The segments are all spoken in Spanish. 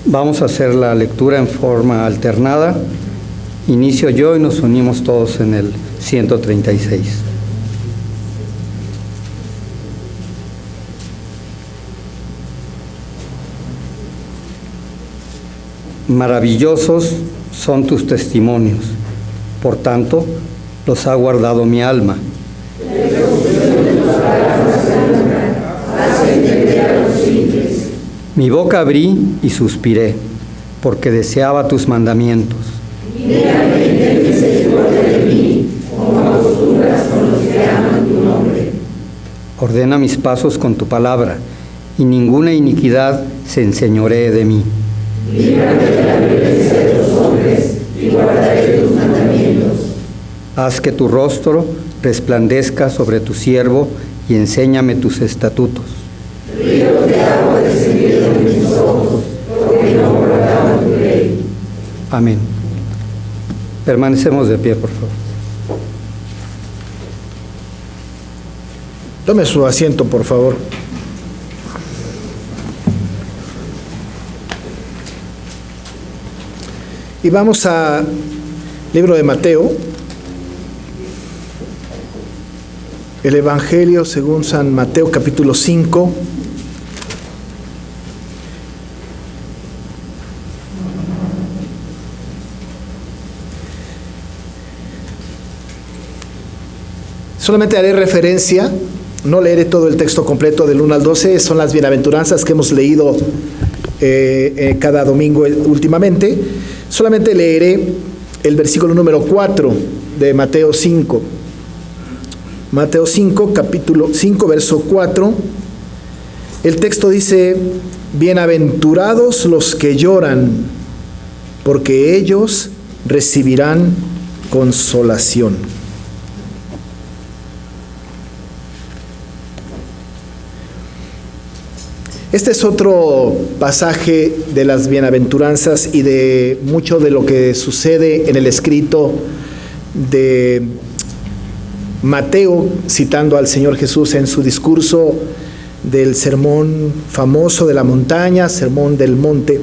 Vamos a hacer la lectura en forma alternada. Inicio yo y nos unimos todos en el 136. Maravillosos son tus testimonios, por tanto, los ha guardado mi alma. Mi boca abrí y suspiré, porque deseaba tus mandamientos. Ordena mis pasos con tu palabra, y ninguna iniquidad se enseñoree de mí. Líbrame de la violencia de los hombres, y guardaré tus mandamientos. Haz que tu rostro resplandezca sobre tu siervo, y enséñame tus estatutos. Ríos de agua descendieron de mis ojos, porque no guardaba tu ley. Amén. Permanecemos de pie, por favor. Tome su asiento, por favor. Y vamos al libro de Mateo, el Evangelio según San Mateo, capítulo 5. Solamente haré referencia, no leeré todo el texto completo del 1 al 12, son las bienaventuranzas que hemos leído cada domingo últimamente. Solamente leeré el versículo número 4 de Mateo 5. Mateo 5, capítulo 5, verso 4. El texto dice: bienaventurados los que lloran, porque ellos recibirán consolación. Este es otro pasaje de las bienaventuranzas y de mucho de lo que sucede en el escrito de Mateo, citando al Señor Jesús en su discurso del sermón famoso de la montaña, sermón del monte,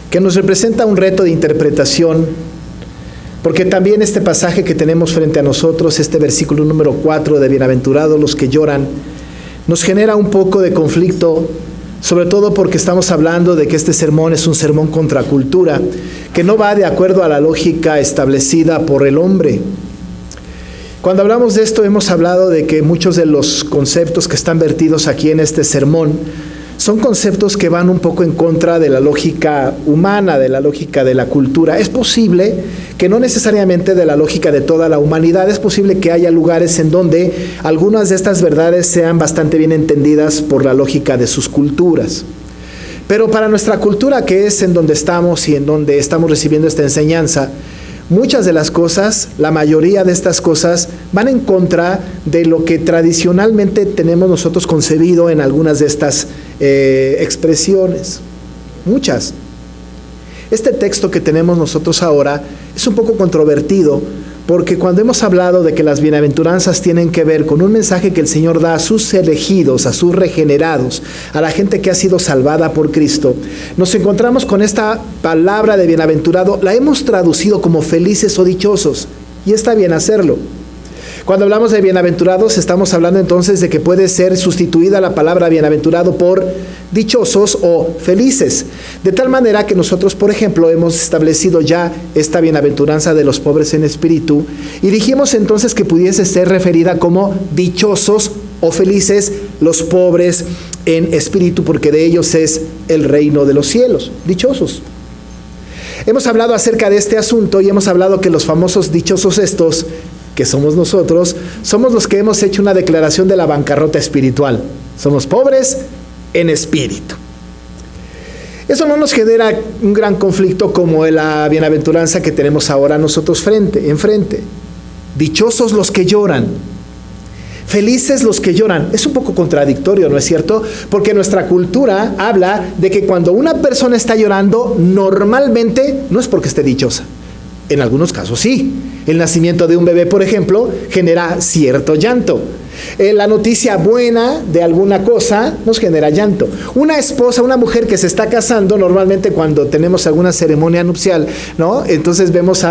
que nos representa un reto de interpretación, porque también este pasaje que tenemos frente a nosotros, este versículo número 4 de bienaventurados los que lloran, nos genera un poco de conflicto, sobre todo porque estamos hablando de que este sermón es un sermón contra cultura, que no va de acuerdo a la lógica establecida por el hombre. Cuando hablamos de esto, hemos hablado de que muchos de los conceptos que están vertidos aquí en este sermón son conceptos que van un poco en contra de la lógica humana, de la lógica de la cultura. Es posible que no necesariamente de la lógica de toda la humanidad, es posible que haya lugares en donde algunas de estas verdades sean bastante bien entendidas por la lógica de sus culturas. Pero para nuestra cultura, que es en donde estamos y en donde estamos recibiendo esta enseñanza, muchas de las cosas, la mayoría de estas cosas, van en contra de lo que tradicionalmente tenemos nosotros concebido en algunas de estas expresiones. Muchas. Este texto que tenemos nosotros ahora es un poco controvertido, porque cuando hemos hablado de que las bienaventuranzas tienen que ver con un mensaje que el Señor da a sus elegidos, a sus regenerados, a la gente que ha sido salvada por Cristo, nos encontramos con esta palabra de bienaventurado, la hemos traducido como felices o dichosos, y está bien hacerlo. Cuando hablamos de bienaventurados, estamos hablando entonces de que puede ser sustituida la palabra bienaventurado por dichosos o felices. De tal manera que nosotros, por ejemplo, hemos establecido ya esta bienaventuranza de los pobres en espíritu y dijimos entonces que pudiese ser referida como dichosos o felices los pobres en espíritu, porque de ellos es el reino de los cielos. Dichosos. Hemos hablado acerca de este asunto y hemos hablado que los famosos dichosos estos, que somos nosotros, somos los que hemos hecho una declaración de la bancarrota espiritual. Somos pobres en espíritu. Eso no nos genera un gran conflicto como la bienaventuranza que tenemos ahora nosotros enfrente. Dichosos los que lloran, felices los que lloran. Es un poco contradictorio, ¿no es cierto? Porque nuestra cultura habla de que cuando una persona está llorando, normalmente no es porque esté dichosa. En algunos casos sí. El nacimiento de un bebé, por ejemplo, genera cierto llanto. La noticia buena de alguna cosa nos genera llanto. Una esposa, una mujer que se está casando, normalmente cuando tenemos alguna ceremonia nupcial, ¿no? Entonces vemos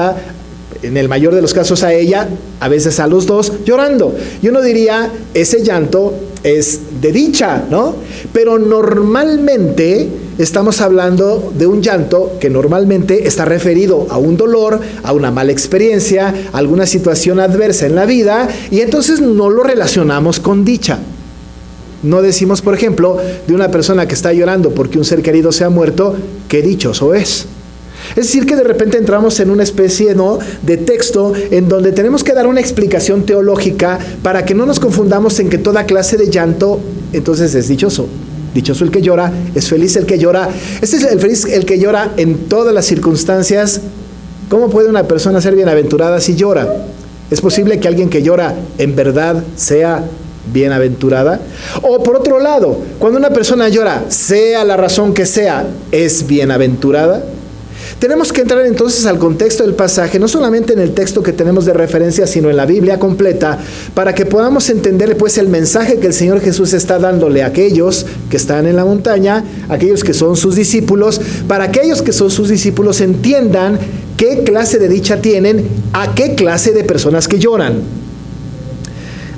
en el mayor de los casos a ella, a veces a los dos, llorando. Y uno diría, ese llanto es de dicha, ¿no? Pero normalmente estamos hablando de un llanto que normalmente está referido a un dolor, a una mala experiencia, a alguna situación adversa en la vida, y entonces no lo relacionamos con dicha. No decimos, por ejemplo, de una persona que está llorando porque un ser querido se ha muerto, qué dichoso es. Es decir, que de repente entramos en una especie, ¿no?, de texto en donde tenemos que dar una explicación teológica para que no nos confundamos en que toda clase de llanto entonces es dichoso. Dichoso el que llora, es feliz el que llora. Este es el feliz el que llora en todas las circunstancias. ¿Cómo puede una persona ser bienaventurada si llora? ¿Es posible que alguien que llora en verdad sea bienaventurada? O por otro lado, cuando una persona llora, sea la razón que sea, ¿es bienaventurada? Tenemos que entrar entonces al contexto del pasaje, no solamente en el texto que tenemos de referencia, sino en la Biblia completa, para que podamos entender pues el mensaje que el Señor Jesús está dándole a aquellos que están en la montaña, aquellos que son sus discípulos, para que aquellos que son sus discípulos entiendan qué clase de dicha tienen, a qué clase de personas que lloran.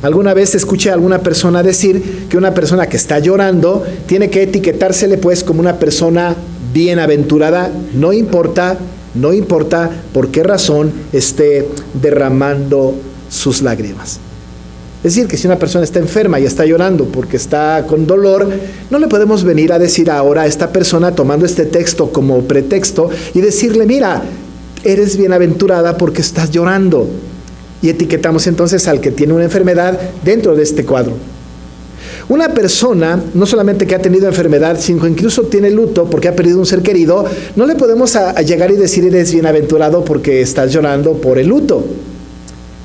Alguna vez escuché a alguna persona decir que una persona que está llorando tiene que etiquetársele pues como una persona bienaventurada, no importa por qué razón esté derramando sus lágrimas. Es decir, que si una persona está enferma y está llorando porque está con dolor, no le podemos venir a decir ahora a esta persona, tomando este texto como pretexto, y decirle, mira, eres bienaventurada porque estás llorando. Y etiquetamos entonces al que tiene una enfermedad dentro de este cuadro. Una persona, no solamente que ha tenido enfermedad, sino que incluso tiene luto porque ha perdido un ser querido, no le podemos a llegar y decir eres bienaventurado porque estás llorando por el luto.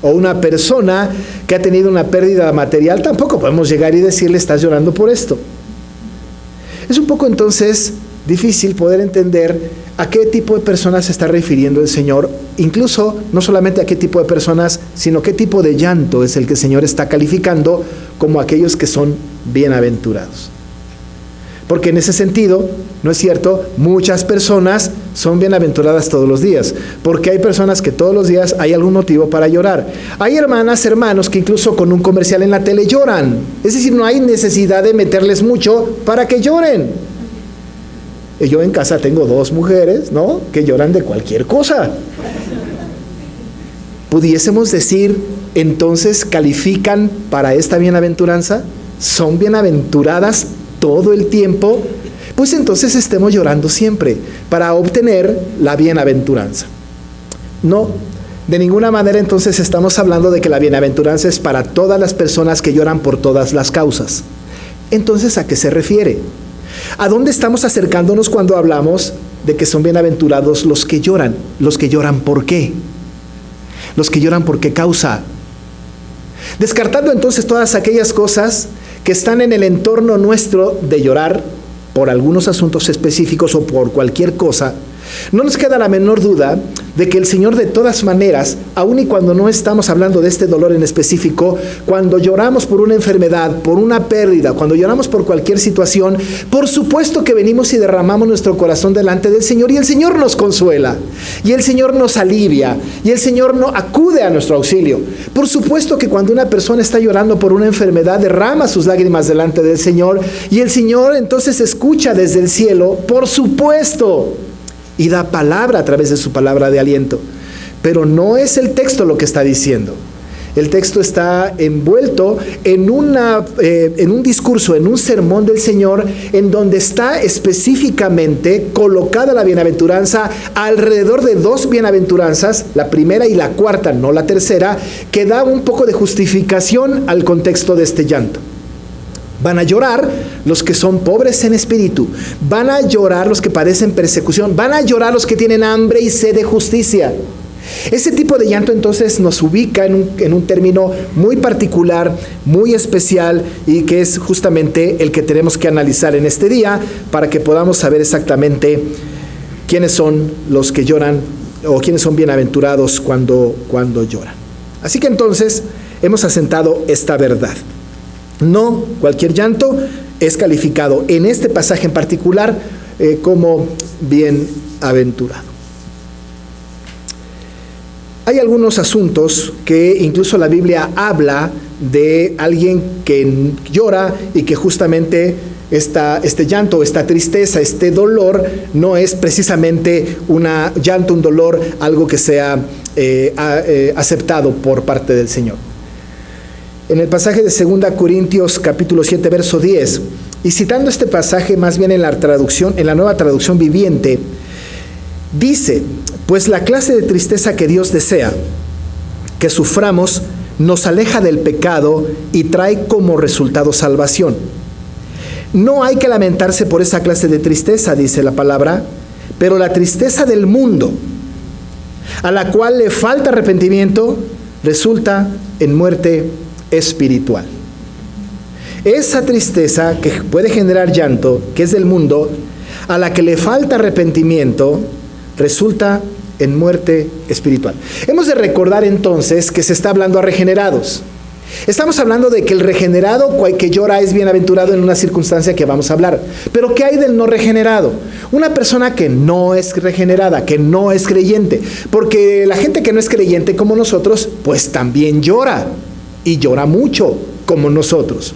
O una persona que ha tenido una pérdida material, tampoco podemos llegar y decirle estás llorando por esto. Es un poco entonces difícil poder entender a qué tipo de personas se está refiriendo el Señor, incluso no solamente a qué tipo de personas, sino qué tipo de llanto es el que el Señor está calificando como aquellos que son bienaventurados. Porque en ese sentido, ¿no es cierto?, muchas personas son bienaventuradas todos los días, porque hay personas que todos los días hay algún motivo para llorar. Hay hermanas, hermanos que incluso con un comercial en la tele lloran. Es decir, no hay necesidad de meterles mucho para que lloren. Yo en casa tengo 2 mujeres, ¿no?, que lloran de cualquier cosa. Pudiésemos decir, entonces, ¿califican para esta bienaventuranza? ¿Son bienaventuradas todo el tiempo? Pues entonces estemos llorando siempre para obtener la bienaventuranza. No, de ninguna manera entonces estamos hablando de que la bienaventuranza es para todas las personas que lloran por todas las causas. Entonces, ¿a qué se refiere? ¿A dónde estamos acercándonos cuando hablamos de que son bienaventurados los que lloran? ¿Los que lloran por qué? ¿Los que lloran por qué causa? Descartando entonces todas aquellas cosas que están en el entorno nuestro de llorar por algunos asuntos específicos o por cualquier cosa, no nos queda la menor duda de que el Señor de todas maneras, aun y cuando no estamos hablando de este dolor en específico, cuando lloramos por una enfermedad, por una pérdida, cuando lloramos por cualquier situación, por supuesto que venimos y derramamos nuestro corazón delante del Señor y el Señor nos consuela, y el Señor nos alivia, y el Señor no acude a nuestro auxilio. Por supuesto que cuando una persona está llorando por una enfermedad, derrama sus lágrimas delante del Señor, y el Señor entonces escucha desde el cielo, por supuesto, y da palabra a través de su palabra de aliento. Pero no es el texto lo que está diciendo. El texto está envuelto en un discurso, en un sermón del Señor, en donde está específicamente colocada la bienaventuranza alrededor de 2 bienaventuranzas, la primera y la cuarta, no la tercera, que da un poco de justificación al contexto de este llanto. Van a llorar los que son pobres en espíritu, van a llorar los que padecen persecución, van a llorar los que tienen hambre y sed de justicia. Ese tipo de llanto entonces nos ubica en un término muy particular, muy especial, y que es justamente el que tenemos que analizar en este día para que podamos saber exactamente quiénes son los que lloran o quiénes son bienaventurados cuando lloran. Así que entonces hemos asentado esta verdad. No cualquier llanto es calificado en este pasaje en particular como bienaventurado. Hay algunos asuntos que incluso la Biblia habla de alguien que llora y que justamente este llanto, esta tristeza, este dolor no es precisamente un llanto, un dolor, algo que sea aceptado por parte del Señor. En el pasaje de 2 Corintios capítulo 7 verso 10, y citando este pasaje más bien en la Nueva Traducción Viviente, dice: pues la clase de tristeza que Dios desea que suframos nos aleja del pecado y trae como resultado salvación. No hay que lamentarse por esa clase de tristeza, dice la palabra, pero la tristeza del mundo, a la cual le falta arrepentimiento, resulta en muerte espiritual. Esa tristeza que puede generar llanto, que es del mundo, a la que le falta arrepentimiento, resulta en muerte espiritual. Hemos de recordar entonces que se está hablando a regenerados. Estamos hablando de que el regenerado que llora es bienaventurado en una circunstancia que vamos a hablar. Pero ¿qué hay del no regenerado? Una persona que no es regenerada, que no es creyente. Porque la gente que no es creyente como nosotros, pues también llora. Y llora mucho como nosotros.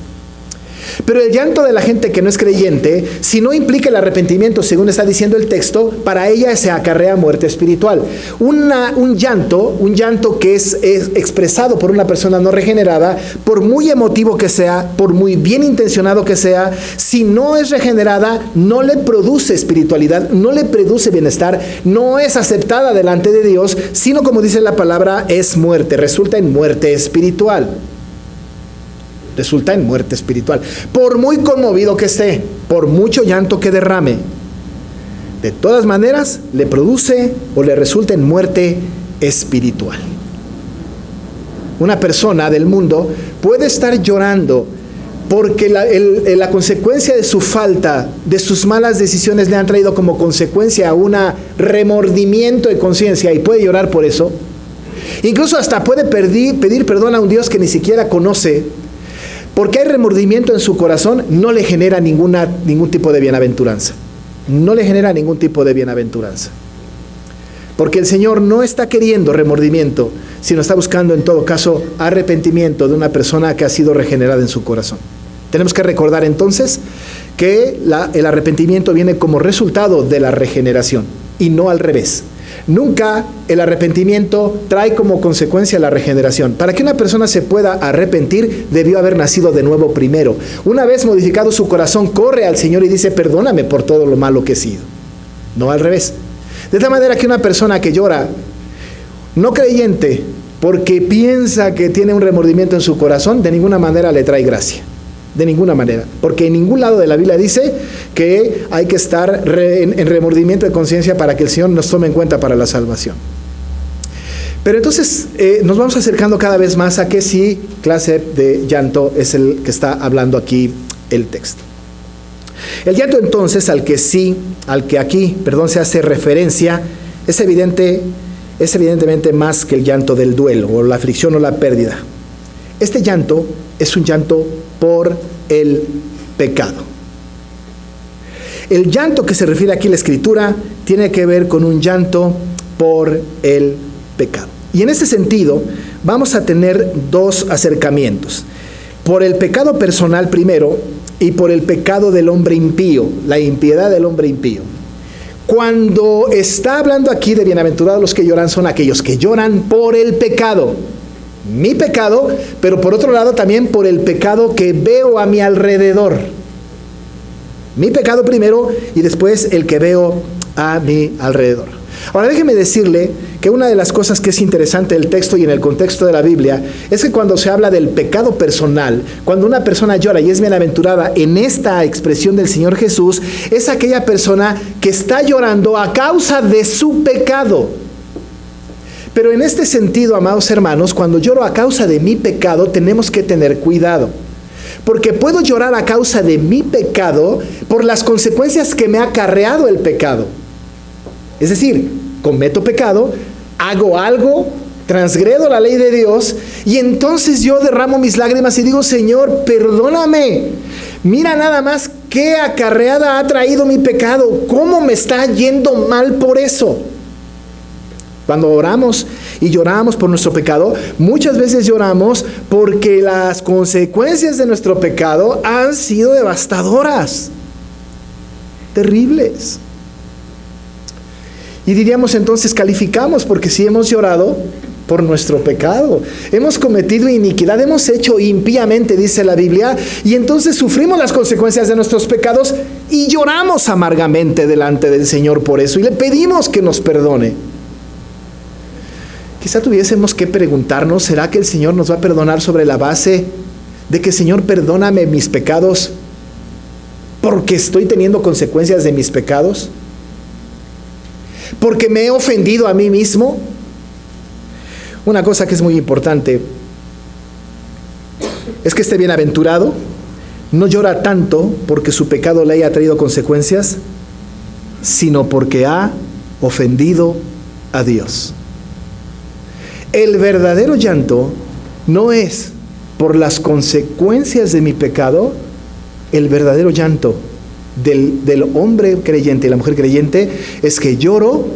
Pero el llanto de la gente que no es creyente, si no implica el arrepentimiento, según está diciendo el texto, para ella se acarrea muerte espiritual. Un llanto que es expresado por una persona no regenerada, por muy emotivo que sea, por muy bien intencionado que sea, si no es regenerada, no le produce espiritualidad, no le produce bienestar, no es aceptada delante de Dios, sino, como dice la palabra, es muerte, resulta en muerte espiritual. Resulta en muerte espiritual. Por muy conmovido que esté, por mucho llanto que derrame, de todas maneras le produce o le resulta en muerte espiritual. Una persona del mundo puede estar llorando porque la consecuencia de su falta, de sus malas decisiones, le han traído como consecuencia un remordimiento de conciencia y puede llorar por eso. Incluso hasta puede pedir perdón a un Dios que ni siquiera conoce. Porque hay remordimiento en su corazón, no le genera ningún tipo de bienaventuranza. No le genera ningún tipo de bienaventuranza. Porque el Señor no está queriendo remordimiento, sino está buscando en todo caso arrepentimiento de una persona que ha sido regenerada en su corazón. Tenemos que recordar entonces que el arrepentimiento viene como resultado de la regeneración y no al revés. Nunca el arrepentimiento trae como consecuencia la regeneración. Para que una persona se pueda arrepentir, debió haber nacido de nuevo primero. Una vez modificado su corazón, corre al Señor y dice: perdóname por todo lo malo que he sido. No al revés. De tal manera que una persona que llora, no creyente, porque piensa que tiene un remordimiento en su corazón, de ninguna manera le trae gracia. De ninguna manera, porque en ningún lado de la Biblia dice que hay que estar en remordimiento de conciencia para que el Señor nos tome en cuenta para la salvación. Pero entonces nos vamos acercando cada vez más a qué sí clase de llanto es el que está hablando aquí el texto. El llanto entonces al que aquí se hace referencia es evidentemente más que el llanto del duelo o la aflicción o la pérdida. Este llanto es un llanto por el pecado. El llanto que se refiere aquí a la Escritura tiene que ver con un llanto por el pecado. Y en ese sentido vamos a tener dos acercamientos. Por el pecado personal primero y por el pecado del hombre impío, la impiedad del hombre impío. Cuando está hablando aquí de bienaventurados los que lloran, son aquellos que lloran por el pecado. Mi pecado, pero por otro lado también por el pecado que veo a mi alrededor. Mi pecado primero y después el que veo a mi alrededor. Ahora déjeme decirle que una de las cosas que es interesante del texto y en el contexto de la Biblia es que cuando se habla del pecado personal, cuando una persona llora y es bienaventurada en esta expresión del Señor Jesús, es aquella persona que está llorando a causa de su pecado. Pero en este sentido, amados hermanos, cuando lloro a causa de mi pecado, tenemos que tener cuidado. Porque puedo llorar a causa de mi pecado por las consecuencias que me ha acarreado el pecado. Es decir, cometo pecado, hago algo transgredo la ley de Dios, y entonces yo derramo mis lágrimas y digo: Señor, perdóname. Mira nada más qué acarreada ha traído mi pecado, cómo me está yendo mal por eso. Cuando oramos y lloramos por nuestro pecado, muchas veces lloramos porque las consecuencias de nuestro pecado han sido devastadoras, terribles. Y diríamos entonces, calificamos, porque si hemos llorado por nuestro pecado, hemos cometido iniquidad, hemos hecho impíamente, dice la Biblia, y entonces sufrimos las consecuencias de nuestros pecados y lloramos amargamente delante del Señor por eso, y le pedimos que nos perdone. Quizá tuviésemos que preguntarnos: ¿será que el Señor nos va a perdonar sobre la base de que, Señor, perdóname mis pecados porque estoy teniendo consecuencias de mis pecados? ¿Porque me he ofendido a mí mismo? Una cosa que es muy importante es que este bienaventurado no llora tanto porque su pecado le haya traído consecuencias, sino porque ha ofendido a Dios. El verdadero llanto no es por las consecuencias de mi pecado. El verdadero llanto del hombre creyente y la mujer creyente es que lloro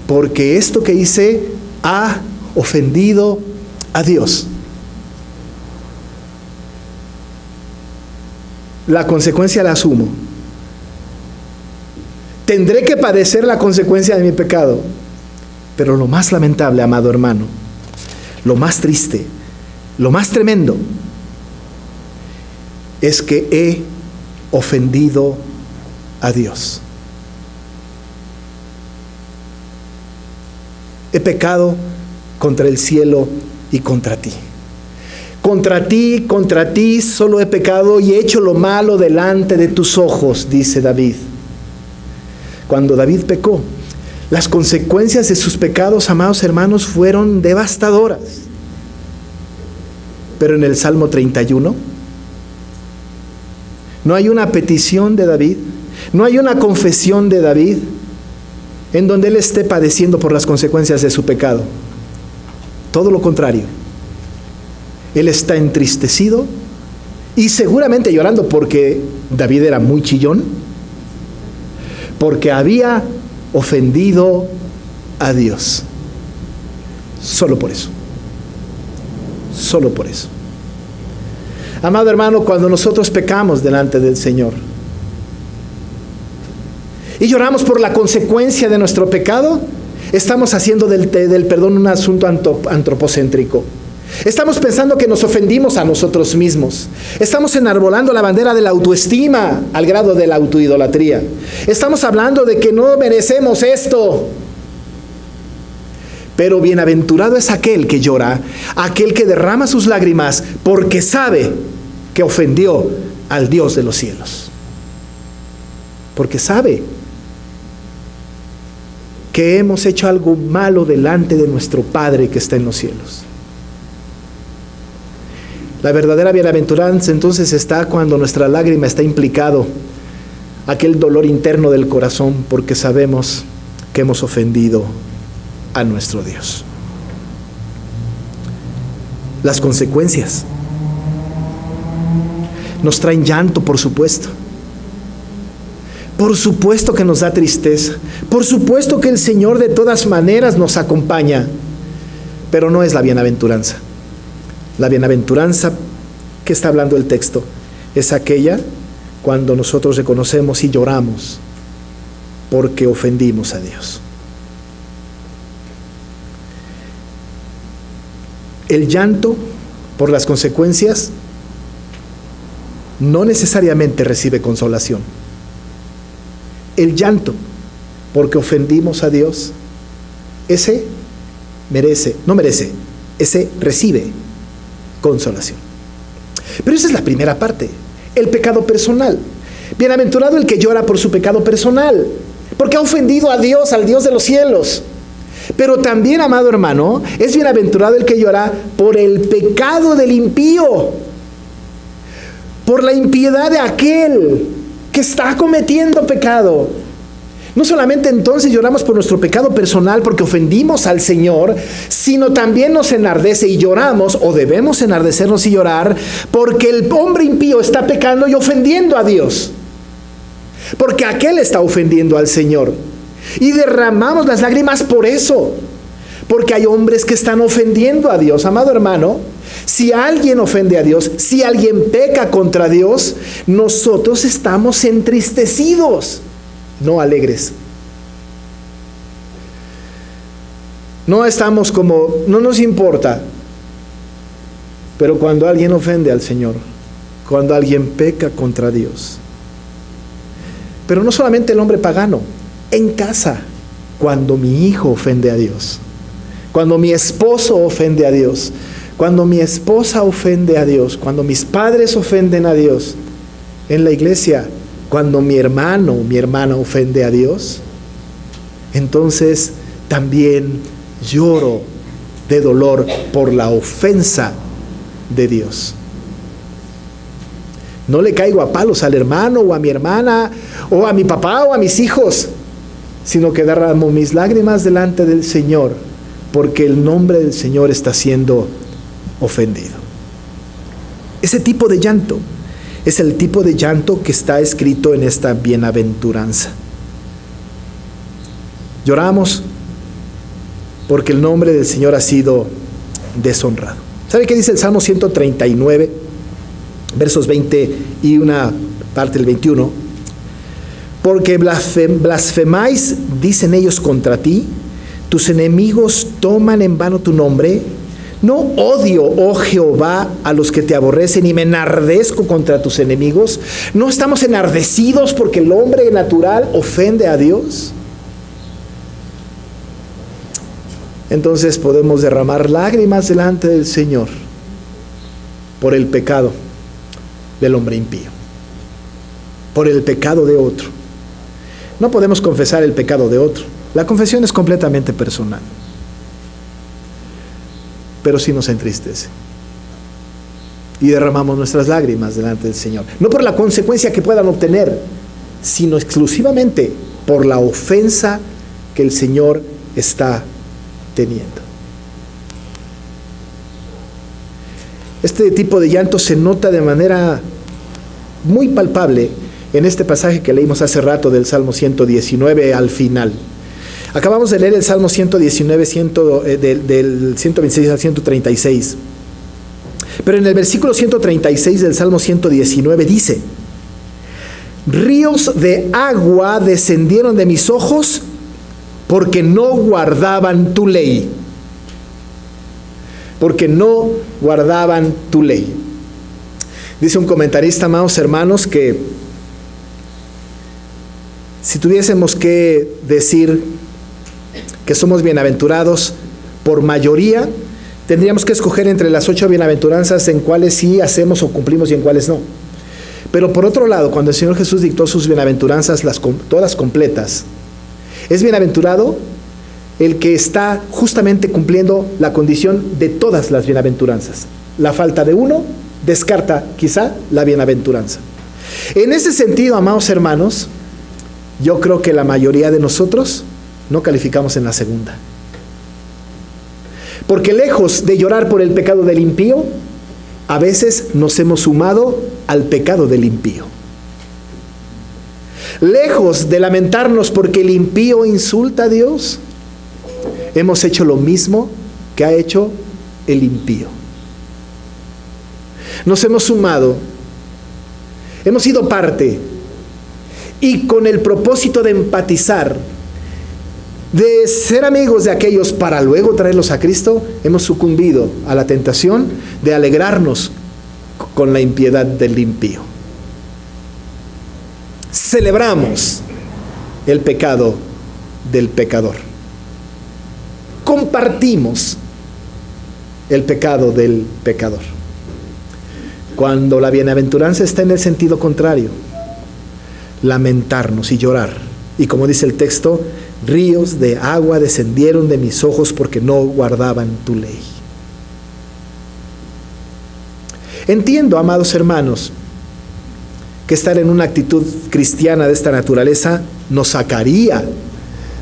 porque esto que hice ha ofendido a Dios. La consecuencia la asumo. Tendré que padecer la consecuencia de mi pecado. Pero lo más lamentable, amado hermano, lo más triste, lo más tremendo, es que he ofendido a Dios. He pecado contra el cielo y contra ti. Contra ti solo he pecado y he hecho lo malo delante de tus ojos, dice David. Cuando David pecó, las consecuencias de sus pecados, amados hermanos, fueron devastadoras. Pero en el Salmo 31 no hay una petición de David, no hay una confesión de David en donde él esté padeciendo por las consecuencias de su pecado. Todo lo contrario. Él está entristecido y seguramente llorando porque David era muy chillón, porque había ofendido a Dios. Solo por eso. Solo por eso. Amado hermano, cuando nosotros pecamos delante del Señor y lloramos por la consecuencia de nuestro pecado, estamos haciendo del perdón un asunto antropocéntrico. Estamos pensando que nos ofendimos a nosotros mismos. Estamos enarbolando la bandera de la autoestima al grado de la autoidolatría. Estamos hablando de que no merecemos esto. Pero bienaventurado es aquel que llora, aquel que derrama sus lágrimas porque sabe que ofendió al Dios de los cielos. Porque sabe que hemos hecho algo malo delante de nuestro Padre que está en los cielos. La verdadera bienaventuranza entonces está cuando nuestra lágrima está implicado aquel dolor interno del corazón porque sabemos que hemos ofendido a nuestro Dios. Las consecuencias nos traen llanto, por supuesto. Por supuesto que nos da tristeza. Por supuesto que el Señor de todas maneras nos acompaña. Pero no es la bienaventuranza. La bienaventuranza que está hablando el texto es aquella cuando nosotros reconocemos y lloramos porque ofendimos a Dios. El llanto por las consecuencias no necesariamente recibe consolación. El llanto porque ofendimos a Dios, ese recibe consolación. Pero esa es la primera parte, el pecado personal. Bienaventurado el que llora por su pecado personal, porque ha ofendido a Dios, al Dios de los cielos. Pero también, amado hermano, es bienaventurado el que llora por el pecado del impío, por la impiedad de aquel que está cometiendo pecado. No solamente entonces lloramos por nuestro pecado personal porque ofendimos al Señor, sino también nos enardece y lloramos, o debemos enardecernos y llorar, porque el hombre impío está pecando y ofendiendo a Dios. Porque aquel está ofendiendo al Señor. Y derramamos las lágrimas por eso. Porque hay hombres que están ofendiendo a Dios. Amado hermano, si alguien ofende a Dios, si alguien peca contra Dios, nosotros estamos entristecidos, no alegres. No estamos como, no nos importa. Pero cuando alguien ofende al Señor, cuando alguien peca contra Dios, pero no solamente el hombre pagano, en casa, cuando mi hijo ofende a Dios, cuando mi esposo ofende a Dios, cuando mi esposa ofende a Dios, cuando mis padres ofenden a Dios, en la iglesia, cuando mi hermano o mi hermana ofende a Dios, entonces también lloro de dolor por la ofensa de Dios. No le caigo a palos al hermano o a mi hermana o a mi papá o a mis hijos, sino que derramo mis lágrimas delante del Señor, porque el nombre del Señor está siendo ofendido. Ese tipo de llanto es el tipo de llanto que está escrito en esta bienaventuranza. Lloramos porque el nombre del Señor ha sido deshonrado. ¿Sabe qué dice el Salmo 139, versos 20 y una parte del 21? Porque blasfemáis, dicen ellos, contra ti, tus enemigos toman en vano tu nombre. No odio, oh Jehová, a los que te aborrecen, y me enardezco contra tus enemigos. ¿No estamos enardecidos porque el hombre natural ofende a Dios? Entonces podemos derramar lágrimas delante del Señor por el pecado del hombre impío, por el pecado de otro. No podemos confesar el pecado de otro. La confesión es completamente personal. Pero sí nos entristece. Y derramamos nuestras lágrimas delante del Señor. No por la consecuencia que puedan obtener, sino exclusivamente por la ofensa que el Señor está teniendo. Este tipo de llanto se nota de manera muy palpable en este pasaje que leímos hace rato del Salmo 119 al final. Acabamos de leer el Salmo 119, del 126 al 136. Pero en el versículo 136 del Salmo 119 dice: ríos de agua descendieron de mis ojos porque no guardaban tu ley. Porque no guardaban tu ley. Dice un comentarista, amados hermanos, que si tuviésemos que decir que somos bienaventurados por mayoría, tendríamos que escoger entre las 8 bienaventuranzas en cuáles sí hacemos o cumplimos y en cuáles no. Pero por otro lado, cuando el Señor Jesús dictó sus bienaventuranzas, todas completas, es bienaventurado el que está justamente cumpliendo la condición de todas las bienaventuranzas. La falta de uno descarta quizá la bienaventuranza. En ese sentido, amados hermanos, yo creo que la mayoría de nosotros no calificamos en la segunda. Porque lejos de llorar por el pecado del impío, a veces nos hemos sumado al pecado del impío. Lejos de lamentarnos porque el impío insulta a Dios, hemos hecho lo mismo que ha hecho el impío. Nos hemos sumado, hemos sido parte, y con el propósito de empatizar, de ser amigos de aquellos para luego traerlos a Cristo, hemos sucumbido a la tentación de alegrarnos con la impiedad del impío. Celebramos el pecado del pecador. Compartimos el pecado del pecador. Cuando la bienaventuranza está en el sentido contrario, lamentarnos y llorar. Y como dice el texto, ríos de agua descendieron de mis ojos porque no guardaban tu ley. Entiendo, amados hermanos, que estar en una actitud cristiana de esta naturaleza nos sacaría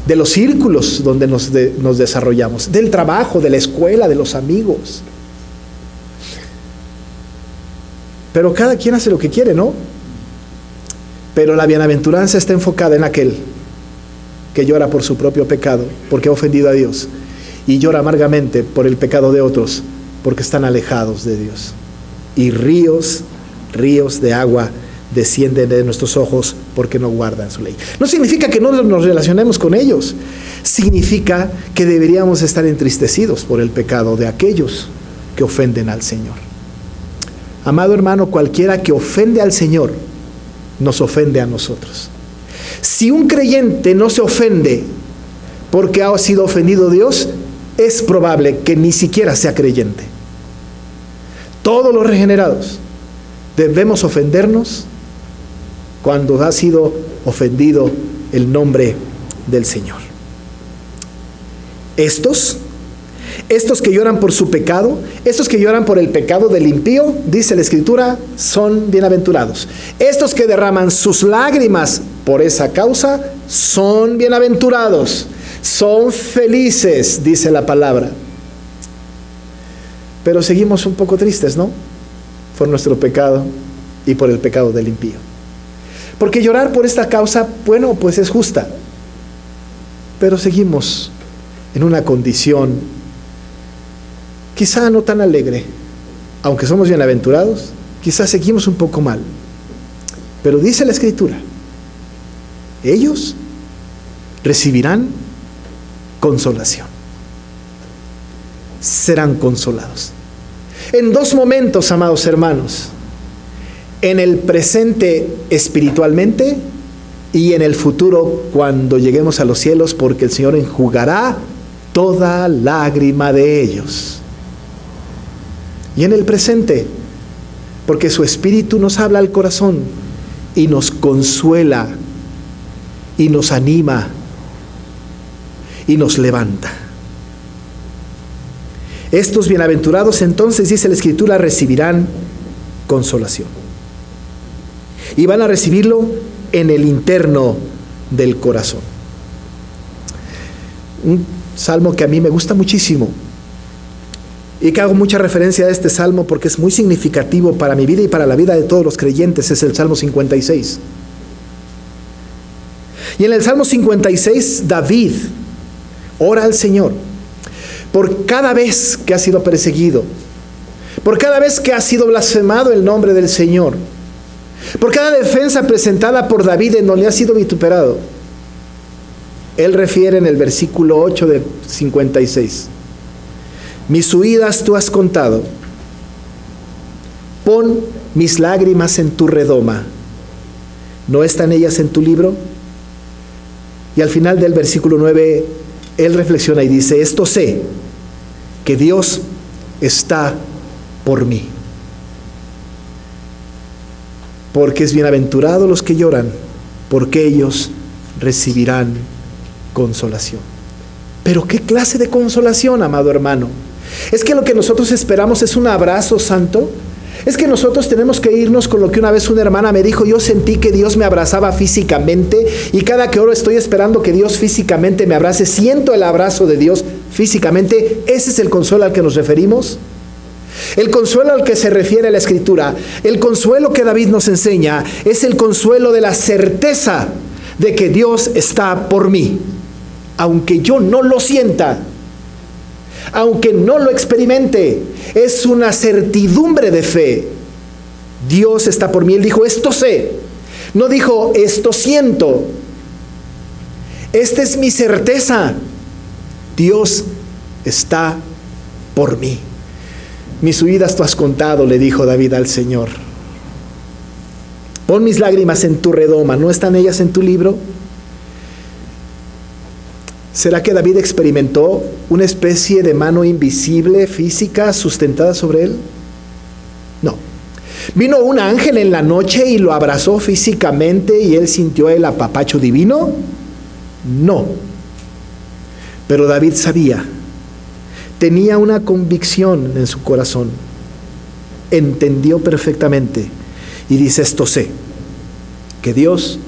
de los círculos donde nos desarrollamos, del trabajo, de la escuela, de los amigos. Pero cada quien hace lo que quiere, ¿no? Pero la bienaventuranza está enfocada en aquel que llora por su propio pecado, porque ha ofendido a Dios, y llora amargamente por el pecado de otros, porque están alejados de Dios. Y ríos de agua descienden de nuestros ojos porque no guardan su ley. No significa que no nos relacionemos con ellos, significa que deberíamos estar entristecidos por el pecado de aquellos que ofenden al Señor. Amado hermano, cualquiera que ofende al Señor nos ofende a nosotros. Si un creyente no se ofende porque ha sido ofendido Dios, es probable que ni siquiera sea creyente. Todos los regenerados debemos ofendernos cuando ha sido ofendido el nombre del Señor. Estos que lloran por su pecado, estos que lloran por el pecado del impío, dice la Escritura, son bienaventurados. Estos que derraman sus lágrimas por esa causa, son bienaventurados, son felices, dice la palabra. Pero seguimos un poco tristes, ¿no? Por nuestro pecado y por el pecado del impío. Porque llorar por esta causa, bueno, pues es justa. Pero seguimos en una condición quizá no tan alegre. Aunque somos bienaventurados, quizás seguimos un poco mal. Pero dice la Escritura, ellos recibirán consolación. Serán consolados. En dos momentos, amados hermanos. En el presente espiritualmente y en el futuro cuando lleguemos a los cielos, porque el Señor enjugará toda lágrima de ellos. Y en el presente, porque su Espíritu nos habla al corazón y nos consuela y nos anima y nos levanta. Estos bienaventurados, entonces, dice la Escritura, recibirán consolación. Y van a recibirlo en el interno del corazón. Un salmo que a mí me gusta muchísimo y que hago mucha referencia a este salmo porque es muy significativo para mi vida y para la vida de todos los creyentes, es el Salmo 56. Y en el Salmo 56, David ora al Señor por cada vez que ha sido perseguido, por cada vez que ha sido blasfemado el nombre del Señor, por cada defensa presentada por David en donde ha sido vituperado. Él refiere en el versículo 8 de 56: mis huidas tú has contado, pon mis lágrimas en tu redoma, ¿no están ellas en tu libro? Y al final del versículo 9, él reflexiona y dice: esto sé, que Dios está por mí. Porque es bienaventurado los que lloran, porque ellos recibirán consolación. Pero ¿qué clase de consolación, amado hermano? ¿Es que lo que nosotros esperamos es un abrazo santo? ¿Es que nosotros tenemos que irnos con lo que una vez una hermana me dijo? Yo sentí que Dios me abrazaba físicamente y cada que oro estoy esperando que Dios físicamente me abrace. Siento el abrazo de Dios físicamente. ¿Ese es el consuelo al que nos referimos? El consuelo al que se refiere la Escritura, el consuelo que David nos enseña, es el consuelo de la certeza de que Dios está por mí. Aunque yo no lo sienta, aunque no lo experimente, es una certidumbre de fe. Dios está por mí. Él dijo: esto sé. No dijo: esto siento. Esta es mi certeza. Dios está por mí. Mis huidas tú has contado, le dijo David al Señor. Pon mis lágrimas en tu redoma, ¿no están ellas en tu libro? ¿Será que David experimentó una especie de mano invisible, física, sustentada sobre él? No. ¿Vino un ángel en la noche y lo abrazó físicamente y él sintió el apapacho divino? No. Pero David sabía, tenía una convicción en su corazón, entendió perfectamente y dice: esto sé, que Dios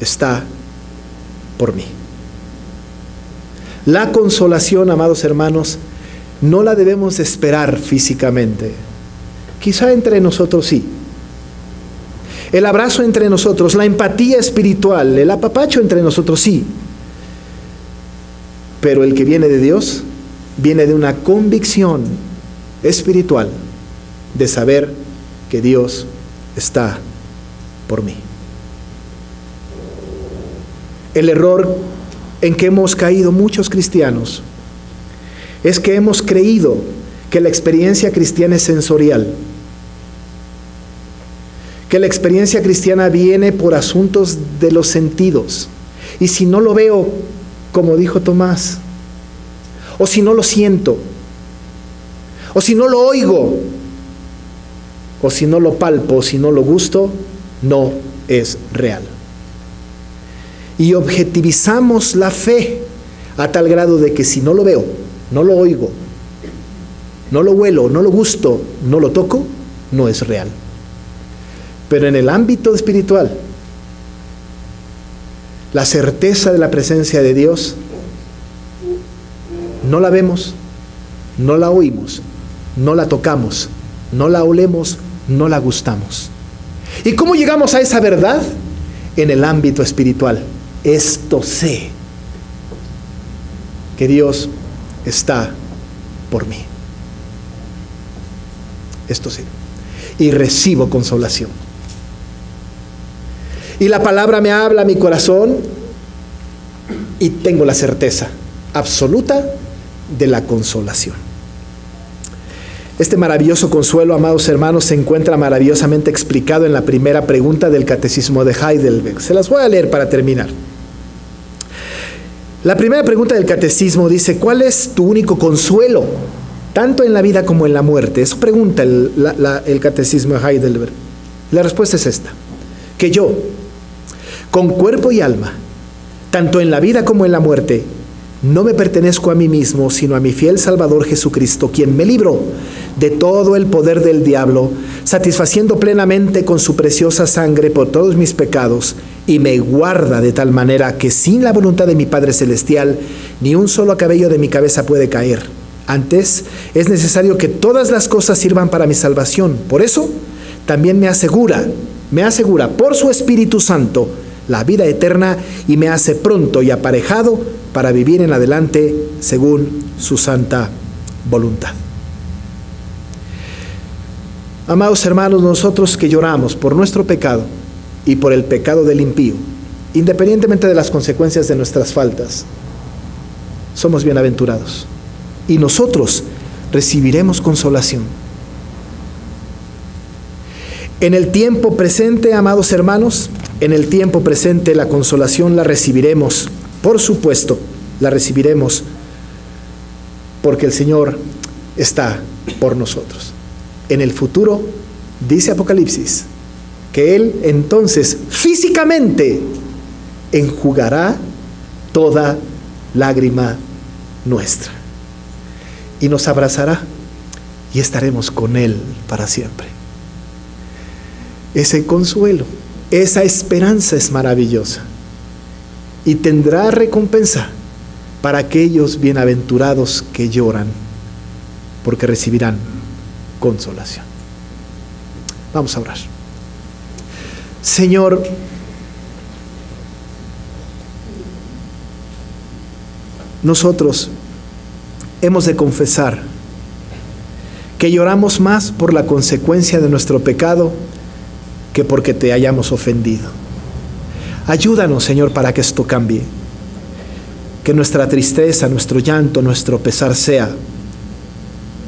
está por mí. La consolación, amados hermanos, no la debemos esperar físicamente. Quizá entre nosotros sí. El abrazo entre nosotros, la empatía espiritual, el apapacho entre nosotros sí. Pero el que viene de Dios, viene de una convicción espiritual de saber que Dios está por mí. El error en que hemos caído muchos cristianos es que hemos creído que la experiencia cristiana es sensorial, que la experiencia cristiana viene por asuntos de los sentidos. Y si no lo veo, como dijo Tomás, o si no lo siento, o si no lo oigo, o si no lo palpo, o si no lo gusto, no es real. Y objetivizamos la fe a tal grado de que si no lo veo, no lo oigo, no lo huelo, no lo gusto, no lo toco, no es real. Pero en el ámbito espiritual, la certeza de la presencia de Dios, no la vemos, no la oímos, no la tocamos, no la olemos, no la gustamos. ¿Y cómo llegamos a esa verdad? En el ámbito espiritual. Esto sé, que Dios está por mí. Esto sé. Y recibo consolación. Y la palabra me habla a mi corazón y tengo la certeza absoluta de la consolación. Este maravilloso consuelo, amados hermanos, se encuentra maravillosamente explicado en la primera pregunta del Catecismo de Heidelberg. Se las voy a leer para terminar. La primera pregunta del Catecismo dice: ¿cuál es tu único consuelo, tanto en la vida como en la muerte? Eso pregunta el Catecismo de Heidelberg. La respuesta es esta: que yo, con cuerpo y alma, tanto en la vida como en la muerte, no me pertenezco a mí mismo, sino a mi fiel Salvador Jesucristo, quien me libró de todo el poder del diablo, satisfaciendo plenamente con su preciosa sangre por todos mis pecados, y me guarda de tal manera que sin la voluntad de mi Padre Celestial, ni un solo cabello de mi cabeza puede caer. Antes, es necesario que todas las cosas sirvan para mi salvación. Por eso, también me asegura por su Espíritu Santo la vida eterna, y me hace pronto y aparejado para vivir en adelante según su santa voluntad. Amados hermanos, nosotros que lloramos por nuestro pecado y por el pecado del impío, independientemente de las consecuencias de nuestras faltas, somos bienaventurados, y nosotros recibiremos consolación. En el tiempo presente, amados hermanos, en el tiempo presente la consolación la recibiremos, por supuesto, la recibiremos porque el Señor está por nosotros. En el futuro, dice Apocalipsis, que Él entonces físicamente enjugará toda lágrima nuestra y nos abrazará y estaremos con Él para siempre. Ese consuelo, esa esperanza es maravillosa y tendrá recompensa para aquellos bienaventurados que lloran, porque recibirán consolación. Vamos a orar. Señor, nosotros hemos de confesar que lloramos más por la consecuencia de nuestro pecado que porque te hayamos ofendido. Ayúdanos, Señor, para que esto cambie. Que nuestra tristeza, nuestro llanto, nuestro pesar sea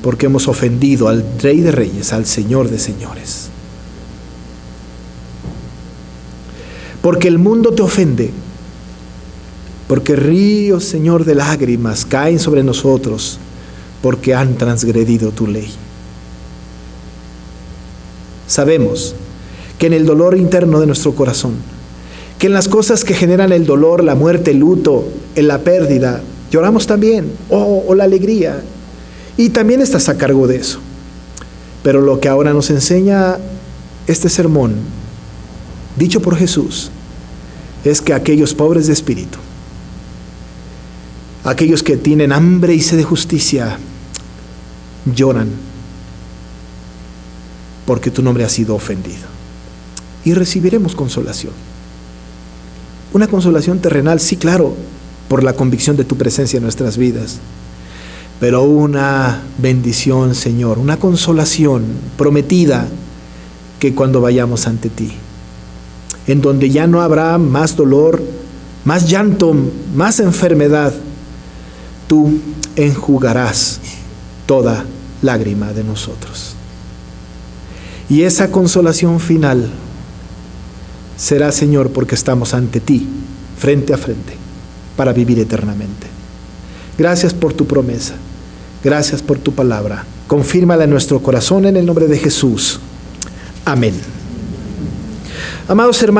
porque hemos ofendido al Rey de Reyes, al Señor de Señores. Porque el mundo te ofende, porque ríos, Señor, de lágrimas caen sobre nosotros, porque han transgredido tu ley. Sabemos que en el dolor interno de nuestro corazón, que en las cosas que generan el dolor, la muerte, el luto, en la pérdida, lloramos también, o la alegría, y también estás a cargo de eso. Pero lo que ahora nos enseña este sermón dicho por Jesús, es que aquellos pobres de espíritu, aquellos que tienen hambre y sed de justicia, lloran porque tu nombre ha sido ofendido. Y recibiremos consolación. Una consolación terrenal, sí, claro, por la convicción de tu presencia en nuestras vidas. Pero una bendición, Señor, una consolación prometida que cuando vayamos ante ti, en donde ya no habrá más dolor, más llanto, más enfermedad, tú enjugarás toda lágrima de nosotros. Y esa consolación final será, Señor, porque estamos ante ti, frente a frente, para vivir eternamente. Gracias por tu promesa. Gracias por tu palabra. Confírmala en nuestro corazón en el nombre de Jesús. Amén. Amados hermanos,